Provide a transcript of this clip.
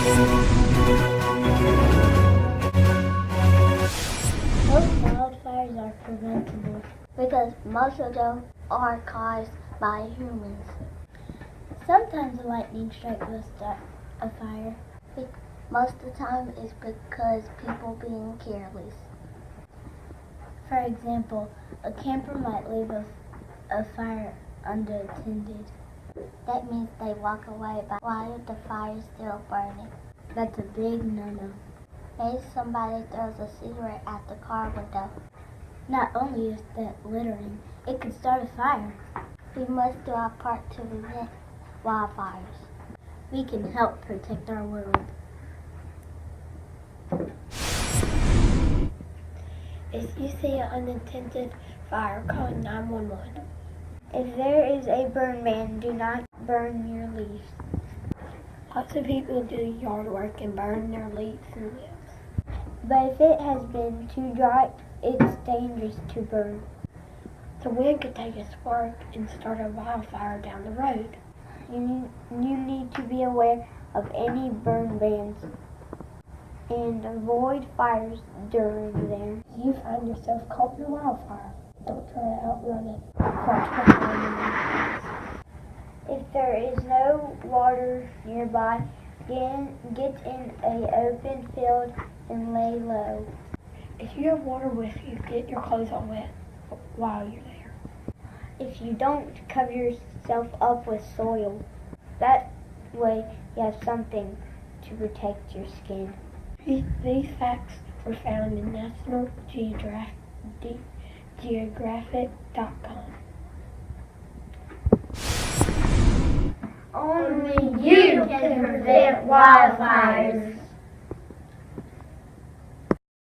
Most wildfires are preventable because most of them are caused by humans. Sometimes a lightning strike will start a fire. Most of the time it's because people being careless. For example, a camper might leave a fire unattended. That means they walk away while the fire is still burning. That's a big no-no. Maybe somebody throws a cigarette at the car window. Not only is that littering, it could start a fire. We must do our part to prevent wildfires. We can help protect our world. If you see an unattended fire, call 911. If there is a burn ban, do not burn your leaves. Lots of people do yard work and burn their leaves and limbs. But if it has been too dry, it's dangerous to burn. The wind could take a spark and start a wildfire down the road. You need to be aware of any burn bans and avoid fires during them. If you find yourself caught in a wildfire, don't try to outrun it. If there is no water nearby, get in an open field and lay low. If you have water with you, get your clothes all wet while you're there. If you don't, cover yourself up with soil. That way you have something to protect your skin. These facts were found in nationalgeographic.com. Only you can prevent wildfires.